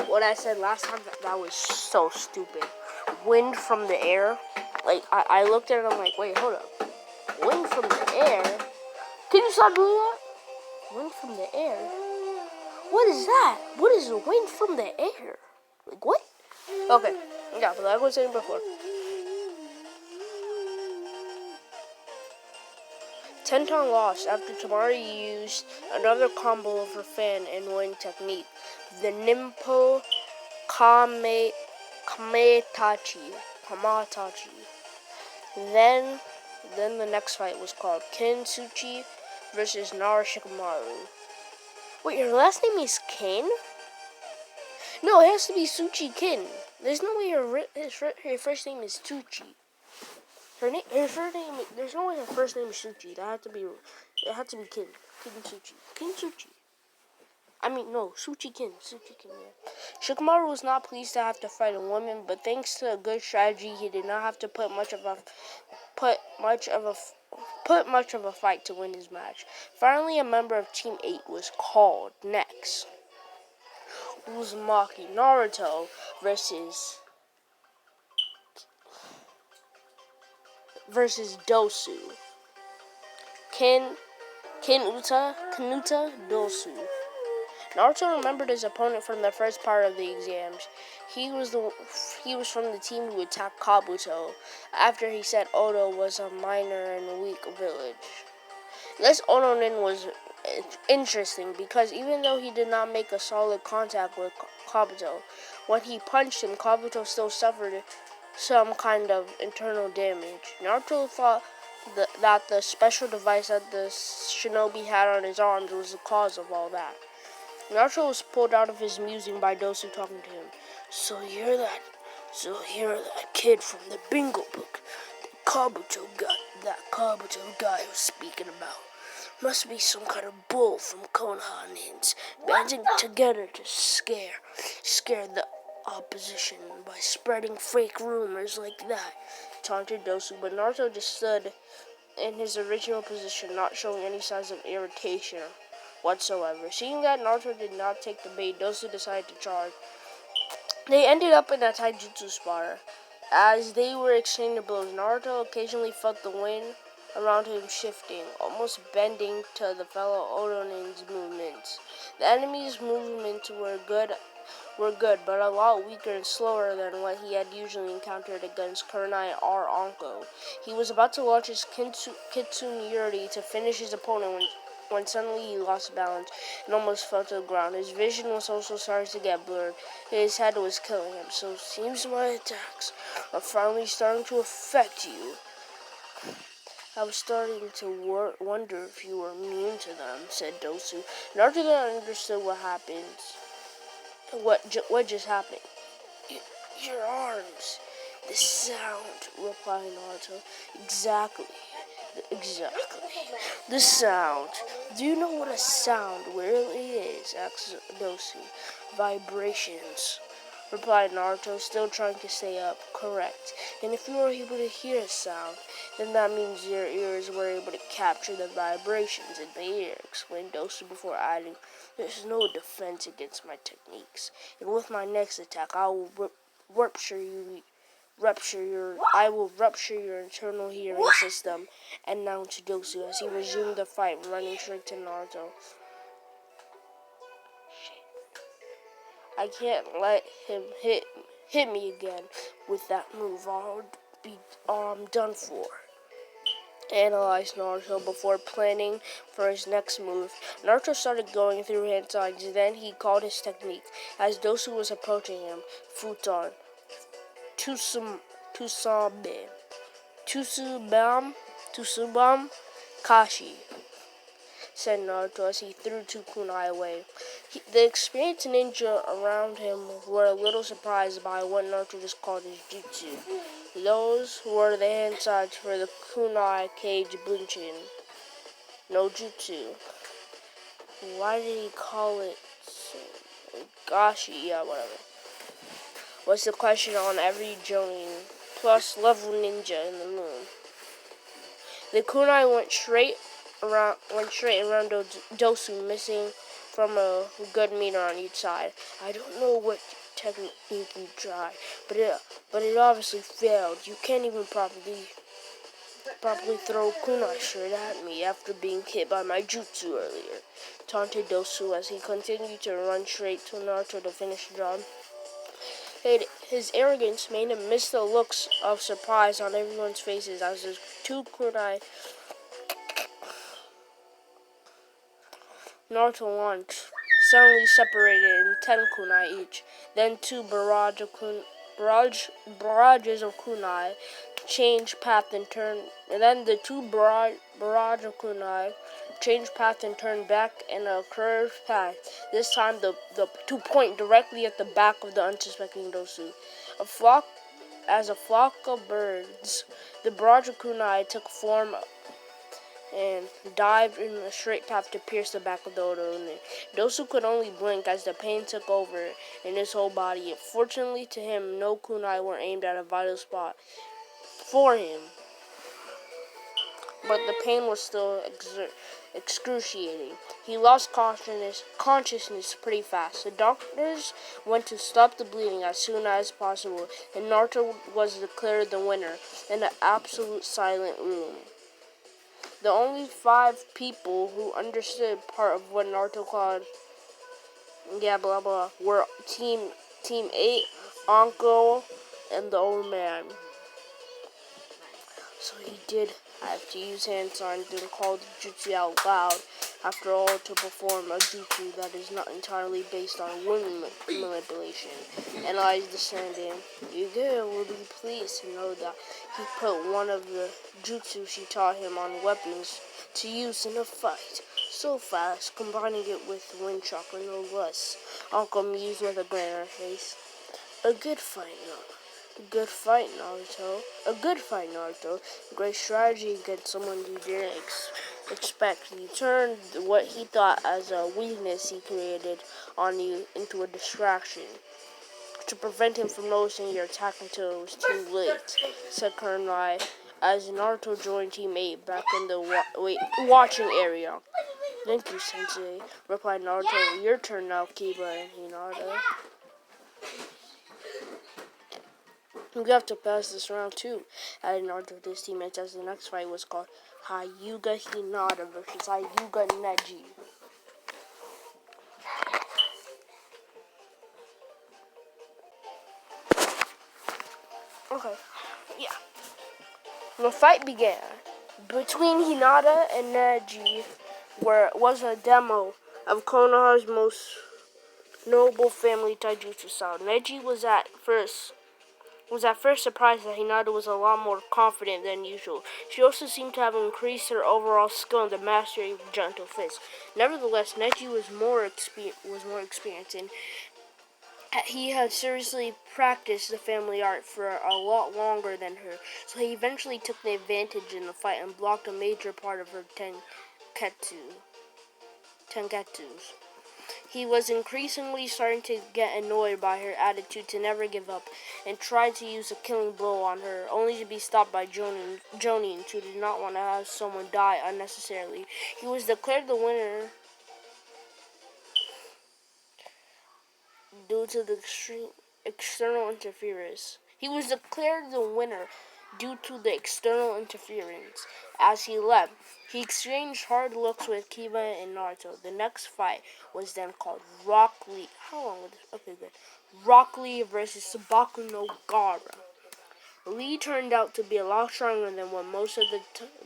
what I said last time, that was so stupid. Wind from the air. Like, I looked at it and I'm like, wait, hold up. Wind from the air? Can you stop doing that? Wind from the air? What is that? What is wind from the air? Like, what? Okay, yeah, but like I was saying before. Tenton lost after Tamari used another combo of her fan and wind technique, the Nimpo Kamatachi. Then the next fight was called Kin Suchi versus Nara Shikamaru. Wait, her last name is Kin? No, it has to be Suchi Kin. There's no way her first name is Tsuchi. Her first name. There's no way her first name is Suchi. It had to be Kin. Kin Suchi. Kin Suchi. I mean, no, Suchi Kin. Suchi Kin. Yeah. Shikamaru was not pleased to have to fight a woman, but thanks to a good strategy, he did not have to put much of a fight to win his match. Finally, a member of Team 8 was called. Next, Uzumaki Naruto versus Dosu. Kanuta Dosu. Naruto remembered his opponent from the first part of the exams. He was from the team who attacked Kabuto after he said Odo was a minor and weak village. This Odo-nin was interesting because even though he did not make a solid contact with Kabuto, when he punched him, Kabuto still suffered some kind of internal damage. Naruto thought that the special device that the shinobi had on his arms was the cause of all that. Naruto was pulled out of his musing by Dosu talking to him. So you're that kid from the bingo book, that Kabuto guy was speaking about. Must be some kind of bull from Konoha nins banding together to scare the opposition by spreading fake rumors like that, taunted Dosu, but Naruto just stood in his original position, not showing any signs of irritation whatsoever. Seeing that Naruto did not take the bait, Dosu decided to charge. They ended up in a taijutsu spar. As they were exchanging blows, Naruto occasionally felt the wind around him shifting, almost bending to the fellow Odonin's movements. The enemy's movements were good, but a lot weaker and slower than what he had usually encountered against Kurenai or Anko. He was about to launch his Kitsune Yuri to finish his opponent when suddenly he lost balance and almost fell to the ground. His vision was also starting to get blurred. His head was killing him. So it seems my attacks are finally starting to affect you. I was starting to wonder if you were immune to them, said Dosu. Naruto then understood what happened. What just happened? Your arms. The sound, replied Naruto. Exactly. The sound. Do you know what a sound really is? Asked Dosu. Vibrations, replied Naruto, still trying to stay up. Correct. And if you were able to hear a sound, then that means your ears were able to capture the vibrations in the air, explained Dosu before adding, there's no defense against my techniques. And with my next attack, I will rupture your internal hearing system, announced Dosu as he resumed the fight, running straight to Naruto. I can't let him hit me again with that move. I'm done for. Analyzed Naruto before planning for his next move. Naruto started going through hand signs, then he called his technique. As Dosu was approaching him, Futon, Tsubam, Kashi, said Naruto as he threw two kunai away. The experienced ninja around him were a little surprised by what Naruto just called his jutsu. Those were the hand signs for the kunai cage bunshin no jutsu. Why did he call it Gashi? Yeah, whatever. Was the question on every jonin plus level ninja in the room. The kunai went straight around Dosu, missing from a good meter on each side. I don't know what technique you tried, but it obviously failed. You can't even properly throw kunai straight at me after being hit by my jutsu earlier, taunted Dosu as he continued to run straight to Naruto to finish the job. His arrogance made him miss the looks of surprise on everyone's faces as his two kunai Naruto launched, suddenly separated in 10 kunai each. Then two barrages of kunai changed path and turned. And then the two barrage of kunai changed path and turned back in a curved path. This time, the two point directly at the back of the unsuspecting Dosu. As a flock of birds, the barrage of kunai took form and dived in a straight path to pierce the back of the Odorune. Dosu could only blink as the pain took over in his whole body. Fortunately to him, no kunai were aimed at a vital spot for him, but the pain was still excruciating. He lost consciousness pretty fast. The doctors went to stop the bleeding as soon as possible, and Naruto was declared the winner in an absolute silent room. The only 5 people who understood part of what Naruto called were Team 8, Uncle, and the old man. So he did have to use hand signs and call the jutsu out loud, after all, to perform a jutsu that is not entirely based on wound manipulation. Analyzed the stand-in. Yuga will be pleased to know that he put one of the jutsu she taught him on weapons to use in a fight. So fast, combining it with wind chakra, no less. Uncle mused with a grin on her face. A good fight, Naruto. A good fight, Naruto. Great strategy against someone you didn't expect. You turned what he thought as a weakness he created on you into a distraction to prevent him from noticing your attack until it was too late, said Kurenai, as Naruto joined Team 8 back in the watching area. Thank you, Sensei, replied Naruto. Your turn now, Kiba and Hinata. You have to pass this round too, added Naruto to his teammates, as the next fight was called Hyuga Hinata versus Hyuga Neji. Okay, yeah. The fight began between Hinata and Neji, where it was a demo of Konoha's most noble family taijutsu style. Neji was at first surprised that Hinata was a lot more confident than usual. She also seemed to have increased her overall skill in the mastery of gentle fists. Nevertheless, Neji was more experienced, and he had seriously practiced the family art for a lot longer than her, so he eventually took the advantage in the fight and blocked a major part of her tenketsus. He was increasingly starting to get annoyed by her attitude to never give up, and tried to use a killing blow on her, only to be stopped by Jonin, who did not want to have someone die unnecessarily. He was declared the winner due to the external interference. He was declared the winner due to the external interference. As he left, he exchanged hard looks with Kiba and Naruto. The next fight was then called Rock Lee. How long was this? Okay, good. Rock Lee versus Sabaku no Gaara. Lee turned out to be a lot stronger than what most of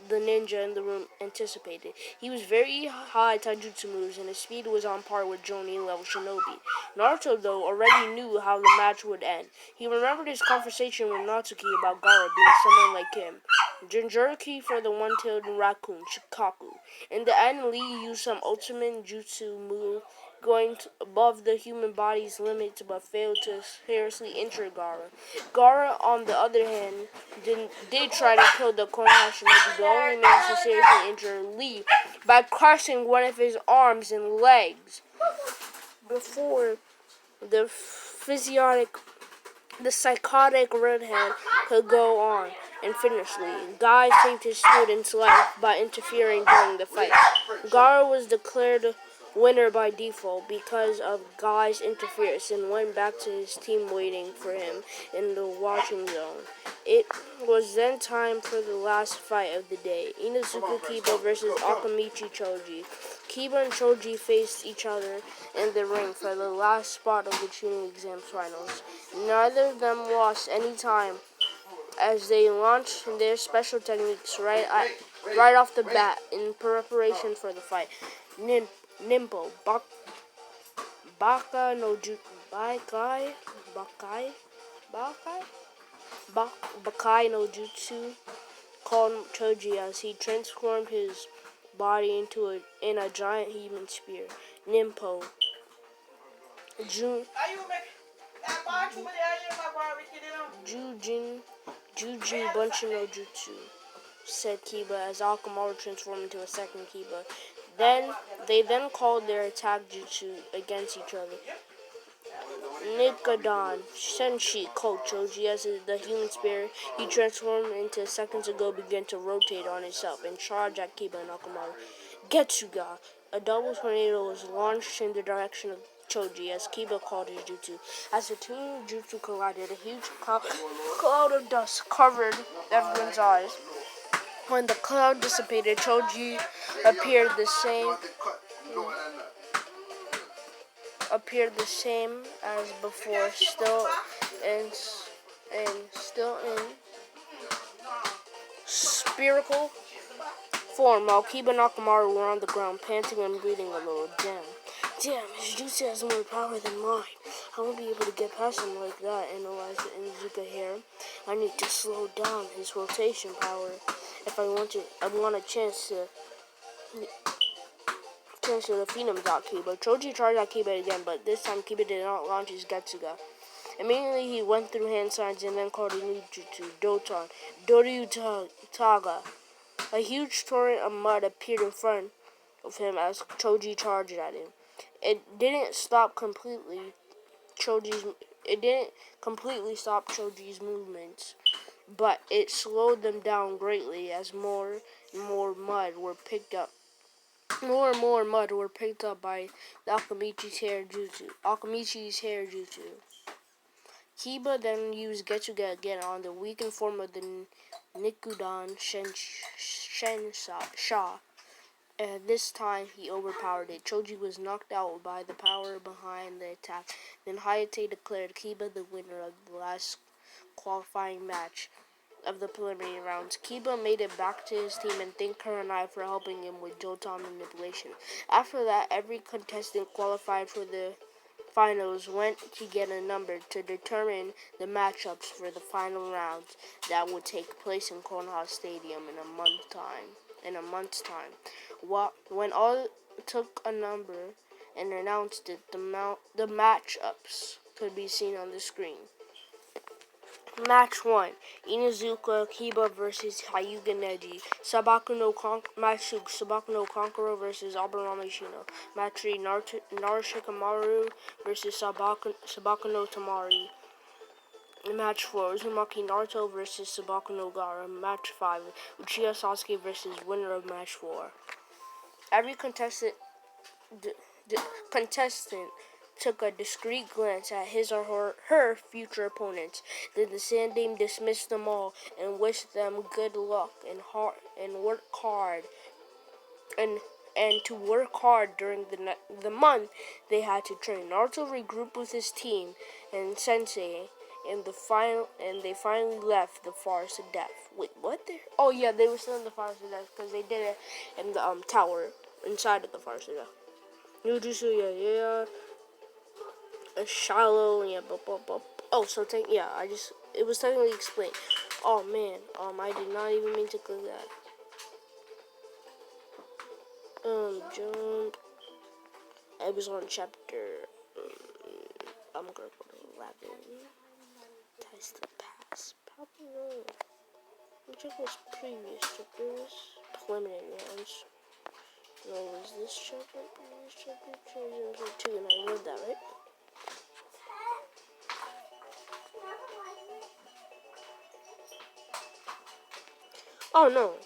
the ninja in the room anticipated. He was very high taijutsu moves, and his speed was on par with Jonin level shinobi. Naruto, though, already knew how the match would end. He remembered his conversation with Natsuki about Gaara being someone like him. Jinchuriki for the one-tailed raccoon, Shikaku. In the end, Lee used some ultimate jutsu move, going above the human body's limits, but failed to seriously injure Gaara. Gaara, on the other hand, did try to kill the Konoha shinobi, but only managed to seriously injure Lee by crushing one of his arms and legs. Before the psychotic redhead could go on and finish Lee, Guy saved his student's life by interfering during the fight. Gaara was declared winner by default because of Guy's interference and went back to his team waiting for him in the watching zone. It was then time for the last fight of the day, Inuzuka Kiba versus Akamichi Choji. Kiba and Choji faced each other in the ring for the last spot of the Chunin Exams finals. Neither of them lost any time as they launched their special techniques right off the bat in preparation for the fight. Nimpo, Baka no Bakai no Jutsu called Choji as he transformed his body into a giant human spear. Nimpo, Jujin Bunshin no Jutsu, said Kiba as Akamaru transformed into a second Kiba. They called their attack jutsu against each other. Nikadon Senshi called Choji as the human spirit he transformed into seconds ago began to rotate on itself and charge at Kiba and Akamaru. Getsuga, a double tornado, was launched in the direction of Choji as Kiba called his jutsu. As the two jutsu collided, a huge cloud of dust covered everyone's eyes. When the cloud dissipated, Choji appeared the same as before, still in spherical form, while Kiba and Akamaru were on the ground, panting and breathing a little. Damn, his jutsu has more power than mine. I won't be able to get past him like that, analyzed Inuzuka here. I need to slow down his rotation power if I want a chance to defeat him, thought Kiba. Choji charged at Kiba again, but this time Kiba did not launch his Getsuga. Immediately he went through hand signs and then called a new jutsu, Doton, Doryu Taga. A huge torrent of mud appeared in front of him as Choji charged at him. It didn't completely stop Choji's movements, but it slowed them down greatly as more and more mud were picked up. More and more mud were picked up by the Akamichi's hair jutsu. Kiba then used Getsuga again on the weakened form of the Nikudon Shensha. And this time he overpowered it. Choji was knocked out by the power behind the attack. Then Hayate declared Kiba the winner of the last qualifying match of the preliminary rounds. Kiba made it back to his team and thanked Kurenai for helping him with Jotan manipulation. After that, every contestant qualified for the finals went to get a number to determine the matchups for the final rounds that would take place in Konoha Stadium in a month's time. When all took a number and announced it, the matchups could be seen on the screen. Match 1, Inuzuka Kiba versus Hyuga Neji. Match 2, Sabaku no Kankuro versus Aburame Shino. Match 3, Narushikamaru versus Sabaku no Tamari. Match 4, Uzumaki Naruto versus Sabaku no Gara. Match 5, Uchiha Sasuke versus winner of Match 4. Every contestant took a discreet glance at his or her future opponents. Then the Sand Dame dismissed them all and wished them good luck and work hard. And to work hard during the month they had to train. Naruto regrouped with his team and Sensei, and they finally left the Forest of Death. Wait, what? Oh yeah, they were still in the Forest of Death because they did it in the tower inside of the Forest of Death. Nujutsu, yeah. Shallow, yeah, oh, so it was technically explained. Oh man, I did not even mean to click that. Jump. I was on chapter. I'm gonna go to 11. Ties to the past. Probably no. Let me check those previous chapters. Preliminary rounds. No, was this chapter? This chapter 2, and I read that, right? Oh no.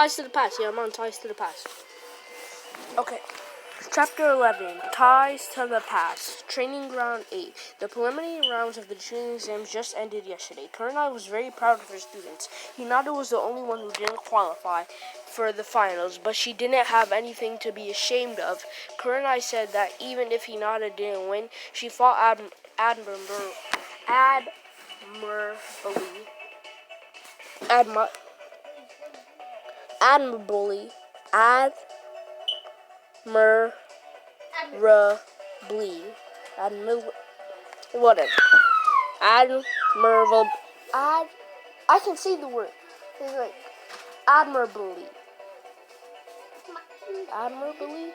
Ties to the past. Yeah, I'm on ties to the past. Okay. Chapter 11, Ties to the Past, Training Ground 8. The preliminary rounds of the training exams just ended yesterday. Kurenai was very proud of her students. Hinata was the only one who didn't qualify for the finals, but she didn't have anything to be ashamed of. Kurenai said that even if Hinata didn't win, she fought admirably. Whatever. Admirable. I can say the word. It's like admirably. Admirably?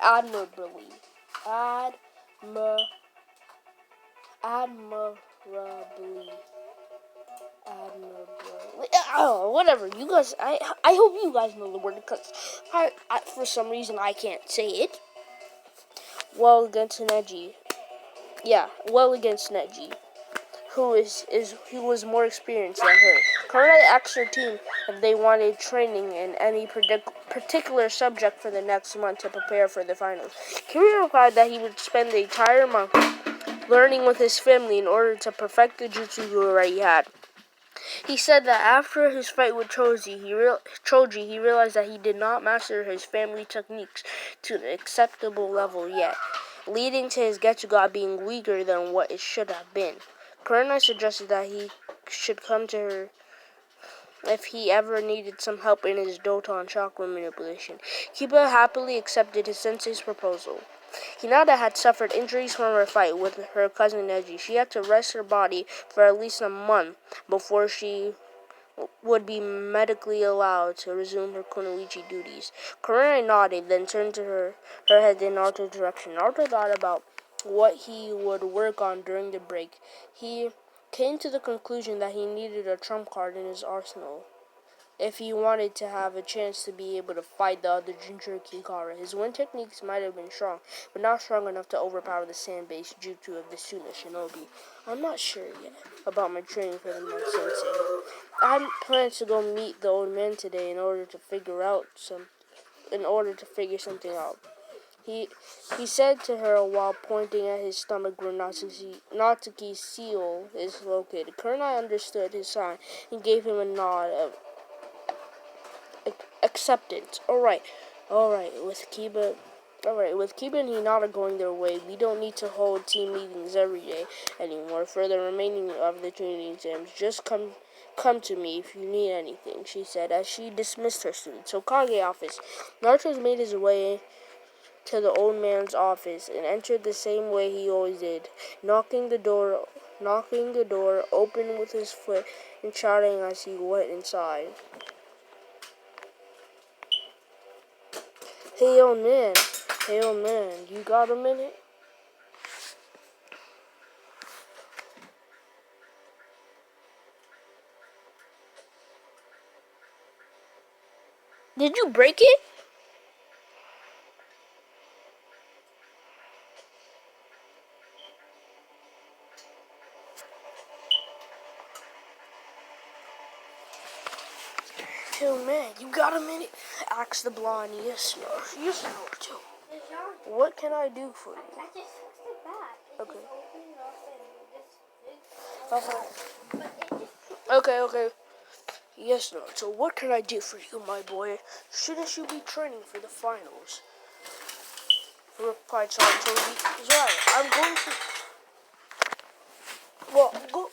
Admirably. Admirably. Oh, whatever. You guys, I hope you guys know the word because for some reason I can't say it. Well against Neji. Yeah, well against Neji, who was more experienced than her. Kurenai asked her team if they wanted training in any particular subject for the next month to prepare for the finals. Kiryu replied that he would spend the entire month learning with his family in order to perfect the jutsu he already had. He said that after his fight with Choji, he realized that he did not master his family techniques to an acceptable level yet, leading to his Getsuga being weaker than what it should have been. Kurenai suggested that he should come to her if he ever needed some help in his Doton chakra manipulation. Kiba happily accepted his sensei's proposal. Hinata had suffered injuries from her fight with her cousin Neji. She had to rest her body for at least a month before she would be medically allowed to resume her kunoichi duties. Kurenai nodded, then turned her head in Naruto's direction. Naruto thought about what he would work on during the break. He came to the conclusion that he needed a trump card in his arsenal if he wanted to have a chance to be able to fight the other Jinchuriki Kara. His wind techniques might have been strong, but not strong enough to overpower the sand-based jutsu of the Suna Shinobi. I'm not sure yet about my training for the next sensei. I plan to go meet the old man today in order to figure something out. He said to her while pointing at his stomach where Natsuki's seal is located. Kurenai understood his sign and gave him a nod of acceptance. Alright, with Kiba and Hinata going their way, we don't need to hold team meetings every day anymore for the remaining of the training exams. Just come to me if you need anything, she said as she dismissed her students. Hokage office. Naruto made his way to the old man's office and entered the same way he always did, knocking the door open with his foot and shouting as he went inside. Hey old man, you got a minute? Did you break it? Hey old man, you got a minute? Asked the blonde. Yes, too. What can I do for you? I just fixed it back. Okay. Okay. Yes, no. So what can I do for you, my boy? Shouldn't you be training for the finals? Replied Saratobi. Right, I'm going to... Well, go.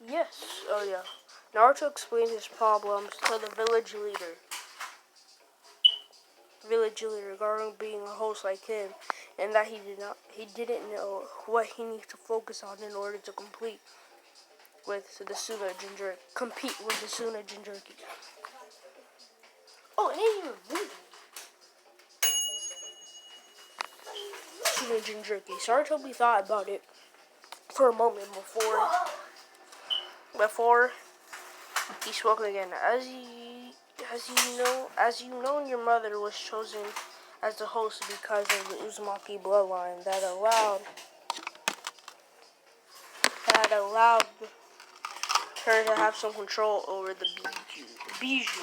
Yes. Oh, yeah. Naruto explained his problems to the village leader regarding being a host like him, and that he didn't know what he needs to focus on in order to compete with the Suna Jinchuriki. Oh, and then you're Suna Jinchuriki. Saratobi thought about it for a moment before He spoke again. As you know, your mother was chosen as the host because of the Uzumaki bloodline that allowed her to have some control over the Biju.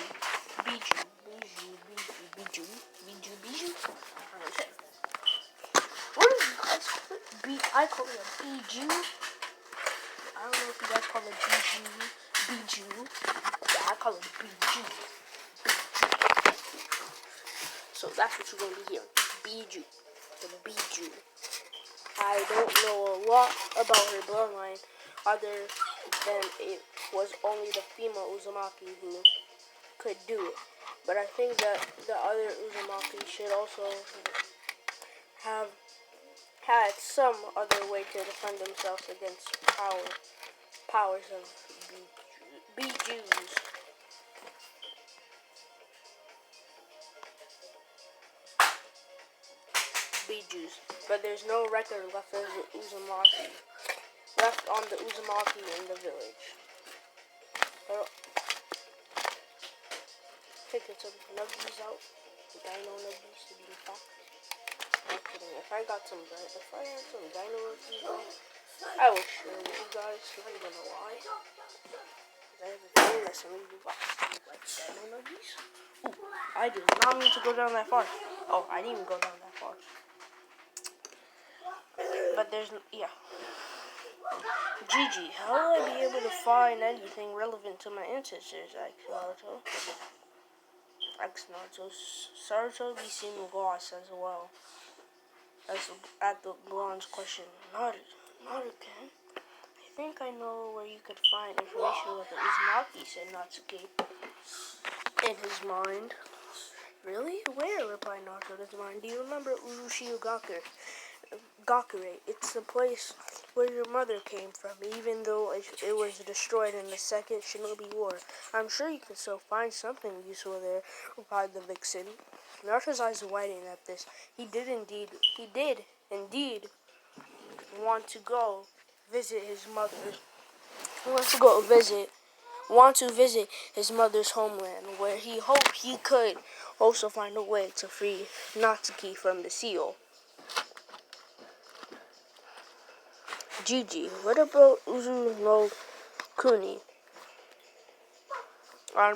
What do you guys call it? I call it a Biju. I don't know if you guys call it Biju. Yeah, I call it Biju. So that's what you're going to be hearing. Biju. The Biju. I don't know a lot about her bloodline other than it was only the female Uzumaki who could do it. But I think that the other Uzumaki should also have had some other way to defend themselves against powers of Bijus. But there's no record left of the Uzumaki. Left on the Uzumaki in the village. But I think it's some nuggies out. Dino nuggies to be exact. I'm kidding. If I had some dino nuggies, I will share with you guys. Not even gonna lie. I have a feeling that some of you guys like dino nuggies. Ooh, I did not mean to go down that far. Oh, I didn't even go down that far. But yeah. Gigi, how will I be able to find anything relevant to my ancestors? Asked Naruto. Saruto be seeming lost as well. At the blonde's question. Not again. I think I know where you could find information about the Uzumaki, said Natsuki. In his mind. Really? Where? Replied Naruto in his mind. Do you remember Urushiyu Gakure? It's the place where your mother came from, even though it was destroyed in the Second Shinobi War. I'm sure you can still find something useful there, replied the vixen. Naruto's eyes widened at this. He did indeed want to go visit his mother. He want to visit his mother's homeland, where he hoped he could also find a way to free Natsuki from the seal. Gigi, what about Uzu no Kuni? Or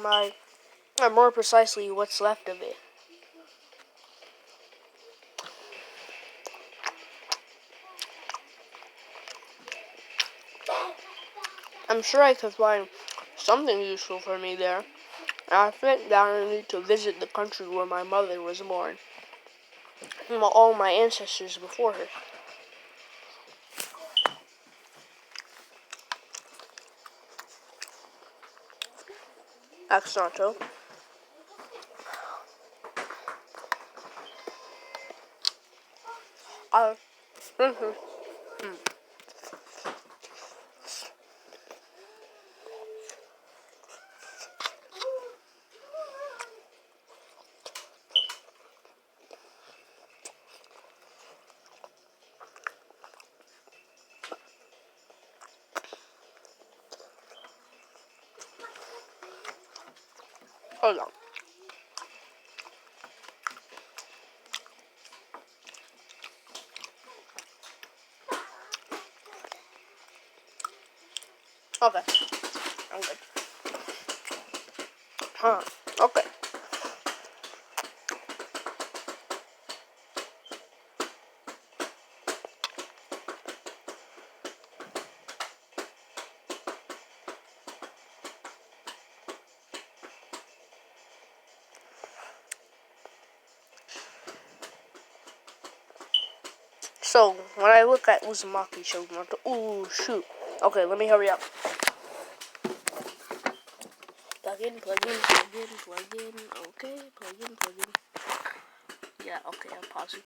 more precisely, what's left of it? I'm sure I could find something useful for me there. I think that I need to visit the country where my mother was born. And all my ancestors before her. Asked Naruto. Hold on. Okay. I'm good. Okay. So, when I look at Uzumaki shows Naruto, ooh, shoot. Okay, let me hurry up. Plug in. Okay, plug in. Yeah, okay, I'm pausing.